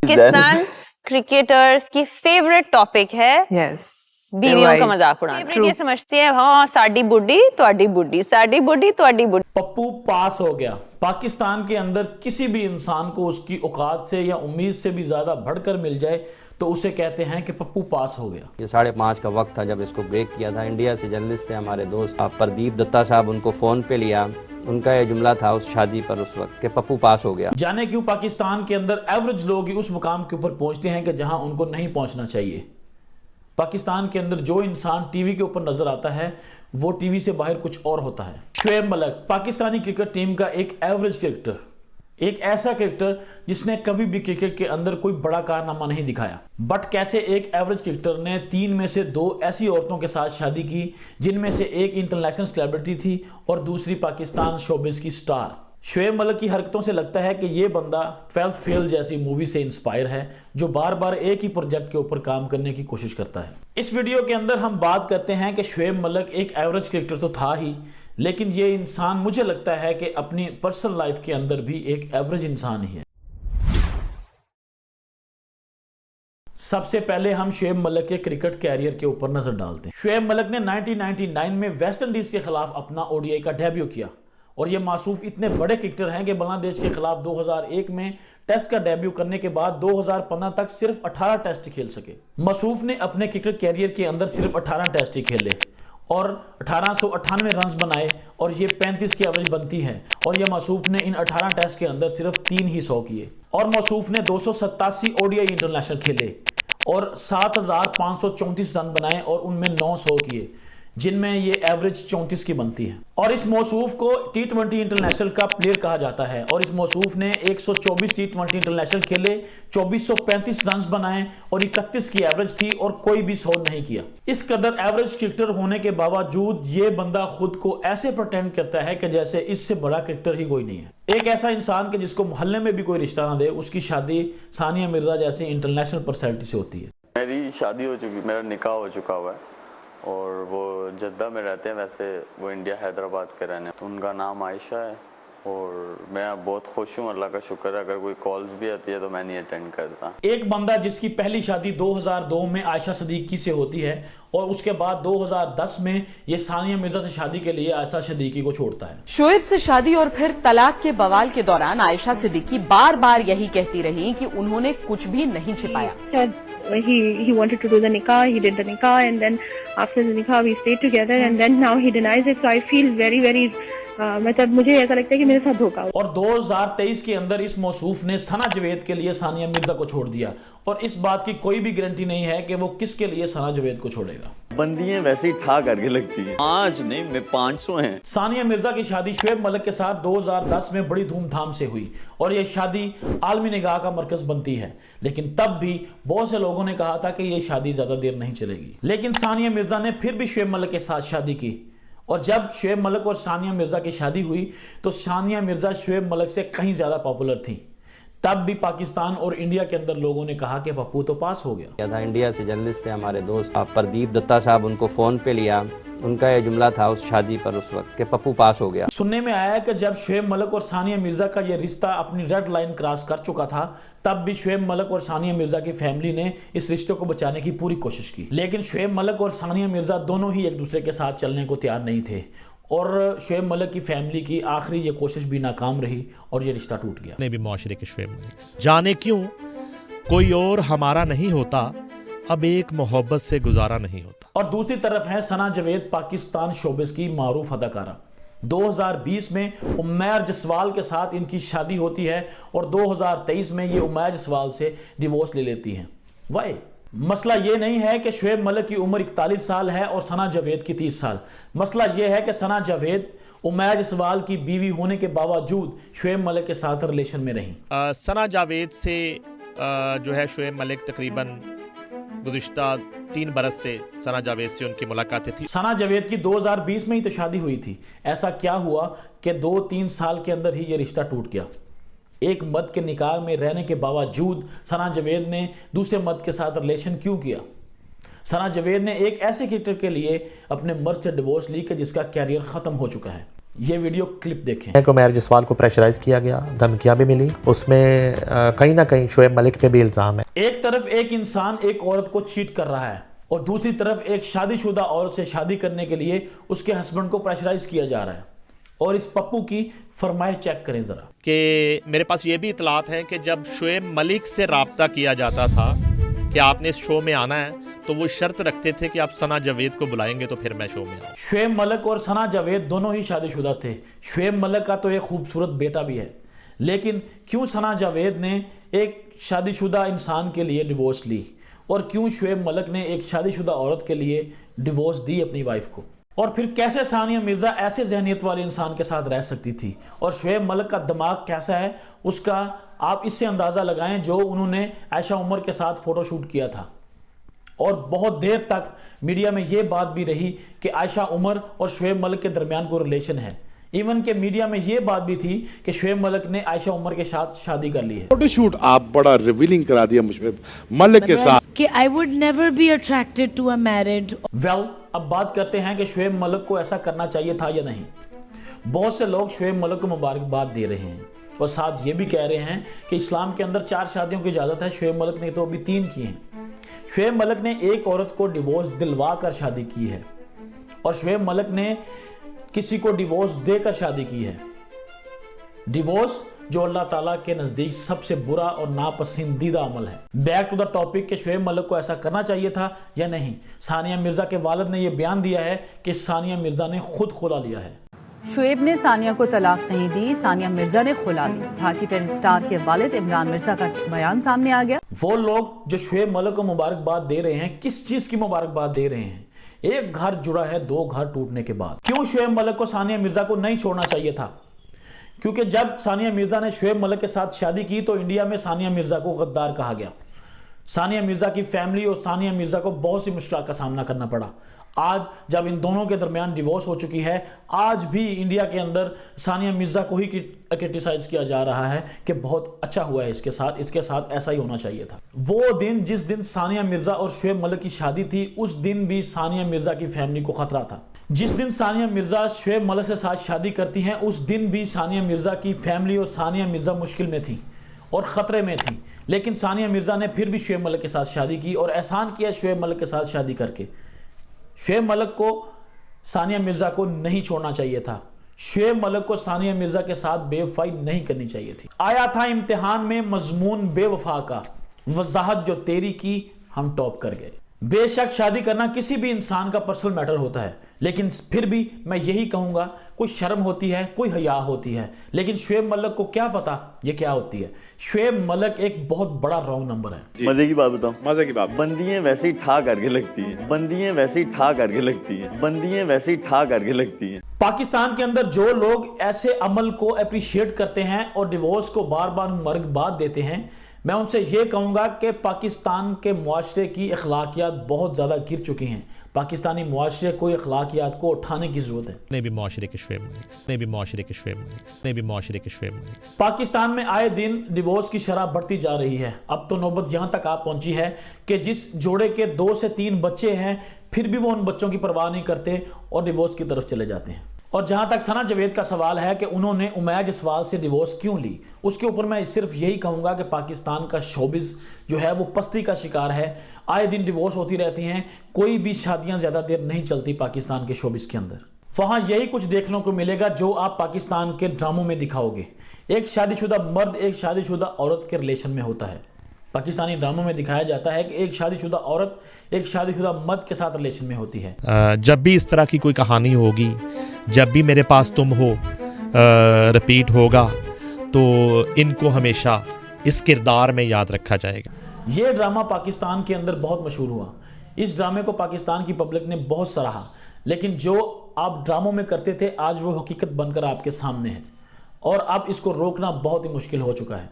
Pakistan cricketers की favourite topic है बीवियों का मजाक उड़ाना। ये समझती है हाँ साडी बुड्ढी तुहाडी बुड्ढी, साडी बुड्ढी तुहाडी बुड्ढी। पप्पू पास हो गया। पाकिस्तान के अंदर किसी भी इंसान को उसकी औकात से या उम्मीद से भी ज्यादा बढ़कर मिल जाए तो उसे कहते हैं कि पप्पू पास हो गया। ये 5:30 का वक्त था जब इसको ब्रेक किया था। इंडिया से जर्नलिस्ट थे हमारे दोस्त प्रदीप दत्ता साहब, उनको फ़ोन पे लिया। उनका ये जुमला था उस शादी पर उस वक्त कि पप्पू पास हो गया। जाने क्यों पाकिस्तान के अंदर एवरेज लोग ही उस मुकाम के ऊपर पहुंचते हैं कि जहां उनको नहीं पहुंचना चाहिए। पाकिस्तान के अंदर जो इंसान टीवी के ऊपर नजर आता है वो टीवी से बाहर कुछ और होता है। शोएब मलिक पाकिस्तानी क्रिकेट टीम का एक एवरेज क्रिकेटर, एक ऐसा क्रिकेटर जिसने कभी भी क्रिकेट के अंदर कोई बड़ा कारनामा नहीं दिखाया। बट कैसे एक एवरेज क्रिकेटर ने 3 में से 2 ऐसी औरतों के साथ शादी की जिनमें से एक इंटरनेशनल सेलिब्रिटी थी और दूसरी पाकिस्तान शोबिस की स्टार। शोएब मलिक की हरकतों से लगता है कि ये बंदा 12th फेल जैसी मूवी से इंस्पायर है जो बार बार एक ही प्रोजेक्ट के ऊपर काम करने की कोशिश करता है। इस वीडियो के अंदर हम बात करते हैं कि शोएब मलिक एक एवरेज क्रिकेटर तो था ही, लेकिन ये इंसान मुझे लगता है कि अपनी पर्सनल लाइफ के अंदर भी एक एवरेज इंसान ही है। सबसे पहले हम शोएब मलिक के क्रिकेट कैरियर के ऊपर नजर डालते हैं। शोएब मलिक ने 1999 में वेस्ट इंडीज के खिलाफ अपना ओडीआई का डेब्यू किया और ये मासूफ इतने बड़े क्रिकेटर हैं कि बांग्लादेश के खिलाफ 2001 में टेस्ट का डेब्यू करने के बाद 2015 तक सिर्फ 18 टेस्ट खेल सके। मासूफ ने अपने क्रिकेट कैरियर के अंदर सिर्फ 18 टेस्ट ही खेले और 1898 रन्स बनाए और ये 35 की एवरेज बनती है और ये मासूफ ने इन 18 टेस्ट के अंदर सिर्फ 3 ही 100 किए। और मासूफ ने 287 ओडीआई इंटरनेशनल खेले और 7534 रन बनाए और उनमें 900 किए, जिनमें ये एवरेज 34 की बनती है। और इस मौसूफ को T20 इंटरनेशनल का प्लेयर कहा जाता है और इस मौसूफ ने 124 T20 इंटरनेशनल खेले, 2435 रन्स बनाए और 31 की एवरेज थी और कोई भी 100 नहीं किया। इस कदर एवरेज क्रिकेटर होने के बावजूद ये बंदा खुद को ऐसे प्रेटेंड करता है कि जैसे इससे बड़ा क्रिकेटर ही कोई नहीं है। एक ऐसा इंसान के जिसको मोहल्ले में भी कोई रिश्ता ना दे, उसकी शादी सानिया मिर्जा जैसी इंटरनेशनल पर्सनैलिटी से होती है। मेरी शादी हो चुकी, मेरा निकाह हो चुका हुआ है और वो जद्दा में रहते हैं, वैसे वो इंडिया हैदराबाद के रहने। तो उनका नाम आयशा है और मैं बहुत खुश हूँ, अल्लाह का शुक्र है। अगर कोई कॉल्स भी आती है तो मैं नहीं अटेंड करता। एक बंदा जिसकी पहली शादी 2002 में आयशा सिद्दीकी से होती है और उसके बाद 2010 में ये सानिया मिर्जा से शादी के लिए आयशा सिद्दीकी को छोड़ता है। शोएब से शादी और फिर तलाक के बवाल के दौरान आयशा सिद्दीकी बार बार यही कहती रही कि उन्होंने कुछ भी नहीं छिपाया। He wanted to do the nikah, he did the nikah, and then after the nikah we stayed together, and then now he denies it. So I feel very मतलब मुझे ऐसा लगता है कि मेरे साथ धोखा हुआ। और 2023 के अंदर इस मौसूफ ने सना जावेद के लिए सानिया मिर्जा को छोड़ दिया और इस बात की कोई भी गारंटी नहीं है कि वो किसके लिए सना जावेद को छोड़ेगा। बंदियां वैसे ही ठा करके लगती हैं, 5 नहीं मैं 500 हैं। सानिया मिर्जा की शादी शोएब मलिक के साथ 2010 में बड़ी धूमधाम से हुई और यह शादी आलमी निगाह का मरकज बनती है, लेकिन तब भी बहुत से लोगों ने कहा था कि यह शादी ज्यादा देर नहीं चलेगी। लेकिन सानिया मिर्जा ने फिर भी शोएब मलिक के साथ शादी की और जब शोएब मलिक और सानिया मिर्जा की शादी हुई तो सानिया मिर्जा शोएब मलिक से कहीं ज्यादा पॉपुलर थी। तब भी पाकिस्तान और इंडिया के अंदर लोगों ने कहा कि पप्पू तो पास हो गया था। इंडिया से जर्नलिस्ट थे हमारे दोस्त प्रदीप दत्ता साहब, उनको फ़ोन पे लिया। उनका ये जुमला था उस शादी पर उस वक्त कि पप्पू पास हो गया। सुनने में आया कि जब शोएब मलिक और सानिया मिर्जा का ये रिश्ता अपनी रेड लाइन क्रॉस कर चुका था तब भी शोएब मलिक और सानिया मिर्जा की फैमिली ने इस रिश्ते को बचाने की पूरी कोशिश की, लेकिन शोएब मलिक और सानिया मिर्जा दोनों ही एक दूसरे के साथ चलने को तैयार नहीं थे और शोएब मलिक की फैमिली की आखिरी ये कोशिश भी नाकाम रही और ये रिश्ता टूट गया। ने भी मुआशरे के शोएब मलिक जाने क्यों कोई और हमारा नहीं होता, अब एक मोहब्बत से गुजारा नहीं होता। और दूसरी तरफ है सना जावेद, पाकिस्तान शोबिस की मारूफ अदाकारा। 2020 में उमैर जसवाल के साथ इनकी शादी होती है और 2023 में ये उमैर जसवाल से डिवोर्स ले लेती हैं। वाई? मसला ये नहीं है कि शोएब मलिक की उम्र 41 साल है और सना जावेद की 30 साल। मसला ये है कि सना जावेद उमैर जसवाल की बीवी होने के बावजूद शोएब मलिक के साथ रिलेशन में रही। सना जावेद से जो है शोएब मलिक तकरीबन गुज़िश्ता 3 बरस से सना जावेद से उनकी मुलाकातें थी। सना जावेद की 2020 में ही तो शादी हुई थी। ऐसा क्या हुआ कि 2-3 साल के अंदर ही ये रिश्ता टूट गया? एक मर्द के निकाह में रहने के बावजूद सना जावेद ने दूसरे मर्द के साथ रिलेशन क्यों किया? सना जावेद ने एक ऐसे क्रिकेटर के लिए अपने मर्द से डिवोर्स ली कि जिसका कैरियर खत्म हो चुका है। یہ ویڈیو کلپ دیکھیں. کو مہر جسوال کو پریشرائز کیا گیا, دھمکیاں بھی ملی, اس میں کہیں نہ کہیں شعیب ملک پہ بھی الزام ہے. ایک طرف ایک انسان ایک عورت کو چیٹ کر رہا ہے اور دوسری طرف ایک شادی شدہ عورت سے شادی کرنے کے لیے اس کے ہسبینڈ کو پریشرائز کیا جا رہا ہے. اور اس پپو کی فرمائش چیک کریں ذرا کہ میرے پاس یہ بھی اطلاعات ہیں کہ جب شعیب ملک سے رابطہ کیا جاتا تھا کہ آپ نے اس شو میں آنا ہے تو وہ شرط رکھتے تھے کہ آپ ثنا جاوید کو بلائیں گے تو پھر میں شو میں آؤں. شعیب ملک اور ثنا جاوید دونوں ہی شادی شدہ تھے. شعیب ملک کا تو ایک خوبصورت بیٹا بھی ہے, لیکن کیوں ثنا جاوید نے ایک شادی شدہ انسان کے لیے ڈیورس لی اور کیوں شعیب ملک نے ایک شادی شدہ عورت کے لیے ڈیورس دی اپنی وائف کو؟ اور پھر کیسے ثانیہ مرزا ایسے ذہنیت والے انسان کے ساتھ رہ سکتی تھی؟ اور شعیب ملک کا دماغ کیسا ہے اس کا آپ اس سے اندازہ لگائیں جو انہوں نے عائشہ عمر کے ساتھ فوٹو شوٹ کیا تھا. اور بہت دیر تک میڈیا میں یہ بات بھی رہی کہ عائشہ عمر اور شعیب ملک کے درمیان کوئی ریلیشن ہے. ایون کہ میڈیا میں یہ بات بھی تھی کہ شعیب ملک نے عائشہ عمر کے ساتھ شادی کر لی ہے. فوٹو شوٹ آپ بڑا ریویلنگ کرا دیا مجھ پہ ملک کے ساتھ کہ I would never be attracted to a married. Well اب بات کرتے ہیں کہ شعیب ملک کو ایسا کرنا چاہیے تھا یا نہیں. بہت سے لوگ شعیب ملک کو مبارکباد دے رہے ہیں اور ساتھ یہ بھی کہہ رہے ہیں کہ اسلام کے اندر 4 شادیوں کی اجازت ہے. شعیب ملک نے تو ابھی 3 کی ہیں. شعیب ملک نے ایک عورت کو ڈیورس دلوا کر شادی کی ہے اور شعیب ملک نے کسی کو ڈیورس دے کر شادی کی ہے. ڈیورس جو اللہ تعالیٰ کے نزدیک سب سے برا اور ناپسندیدہ عمل ہے. بیک ٹو دا ٹاپک کہ شعیب ملک کو ایسا کرنا چاہیے تھا یا نہیں. ثانیہ مرزا کے والد نے یہ بیان دیا ہے کہ ثانیہ مرزا نے خود کھلا لیا ہے. شعیب نے ثانیہ کو طلاق نہیں دی, ثانیہ مرزا نے کھلا دی. بھارتی ٹینس اسٹار کے والد عمران مرزا کا بیان سامنے آ گیا. وہ لوگ جو شعیب ملک کو مبارکباد دے رہے ہیں کس چیز کی مبارکباد دے رہے ہیں؟ ایک گھر جڑا ہے 2 گھر ٹوٹنے کے بعد. کیوں شعیب ملک کو ثانیہ مرزا کو نہیں چھوڑنا چاہیے تھا؟ کیونکہ جب ثانیہ مرزا نے شعیب ملک کے ساتھ شادی کی تو انڈیا میں ثانیہ مرزا کو غدار کہا گیا. ثانیہ مرزا کی فیملی اور ثانیہ مرزا کو بہت سی مشکلات کا سامنا کرنا پڑا. آج جب ان دونوں کے درمیان ڈیورس ہو چکی ہے, آج بھی انڈیا کے اندر ثانیہ مرزا کو ہی کرٹیسائز کیا جا رہا ہے کہ بہت اچھا ہوا ہے اس کے ساتھ ایسا ہی ہونا چاہیے تھا. وہ دن جس دن ثانیہ مرزا اور شعیب ملک کی شادی تھی اس دن بھی ثانیہ مرزا کی فیملی کو خطرہ تھا. جس دن ثانیہ مرزا شعیب ملک کے ساتھ شادی کرتی ہیں اس دن بھی ثانیہ مرزا کی فیملی اور ثانیہ مرزا مشکل میں تھی اور خطرے میں تھی. لیکن ثانیہ مرزا نے پھر بھی شعیب ملک کے ساتھ شادی کی اور احسان کیا شعیب ملک کے ساتھ شادی کر کے. شعیب ملک کو ثانیہ مرزا کو نہیں چھوڑنا چاہیے تھا. شعیب ملک کو ثانیہ مرزا کے ساتھ بے وفائی نہیں کرنی چاہیے تھی. آیا تھا امتحان میں مضمون بے وفا کا, وضاحت جو تیری کی ہم ٹاپ کر گئے. بے شک شادی کرنا کسی بھی انسان کا پرسنل میٹر ہوتا ہے, لیکن پھر بھی میں یہی کہوں گا کوئی شرم ہوتی ہے, کوئی حیا ہوتی ہے. لیکن شعیب ملک کو کیا پتا یہ کیا ہوتی ہے. شعیب ملک ایک بہت بڑا رانگ نمبر ہے. مزے کی بات بتاؤں, مزے کی بات, بندیاں ویسے ہی ٹھا کر کے لگتی ہیں, بندیاں ویسے ہی ٹھا کر کے لگتی ہیں, بندیاں ویسے ہی ٹھا کر کے لگتی ہیں. پاکستان کے اندر جو لوگ ایسے عمل کو اپریشیٹ کرتے ہیں اور ڈیورس کو بار بار مبارکباد دیتے ہیں, میں ان سے یہ کہوں گا کہ پاکستان کے معاشرے کی اخلاقیات بہت زیادہ گر چکی ہیں. پاکستانی معاشرے کو اخلاقیات کو اٹھانے کی ضرورت ہے. نے بھی معاشرے کے شعیب ملک پاکستان میں آئے دن ڈیورس کی شرح بڑھتی جا رہی ہے. اب تو نوبت یہاں تک آ پہنچی ہے کہ جس جوڑے کے 2 سے 3 بچے ہیں پھر بھی وہ ان بچوں کی پرواہ نہیں کرتے اور ڈیورس کی طرف چلے جاتے ہیں. اور جہاں تک ثنا جاوید کا سوال ہے کہ انہوں نے امیہ جسوال سے ڈیورس کیوں لی, اس کے اوپر میں صرف یہی کہوں گا کہ پاکستان کا شوبز جو ہے وہ پستی کا شکار ہے. آئے دن ڈیورس ہوتی رہتی ہیں, کوئی بھی شادیاں زیادہ دیر نہیں چلتی پاکستان کے شوبز کے اندر. وہاں یہی کچھ دیکھنے کو ملے گا جو آپ پاکستان کے ڈراموں میں دکھاؤ گے. ایک شادی شدہ مرد ایک شادی شدہ عورت کے ریلیشن میں ہوتا ہے. پاکستانی ڈراموں میں دکھایا جاتا ہے کہ ایک شادی شدہ عورت ایک شادی شدہ مرد کے ساتھ ریلیشن میں ہوتی ہے. جب بھی اس طرح کی کوئی کہانی ہوگی, جب بھی میرے پاس تم ہو رپیٹ ہوگا, تو ان کو ہمیشہ اس کردار میں یاد رکھا جائے گا. یہ ڈرامہ پاکستان کے اندر بہت مشہور ہوا. اس ڈرامے کو پاکستان کی پبلک نے بہت سراہا, لیکن جو آپ ڈراموں میں کرتے تھے آج وہ حقیقت بن کر آپ کے سامنے ہے اور اب اس کو روکنا بہت ہی مشکل ہو چکا ہے.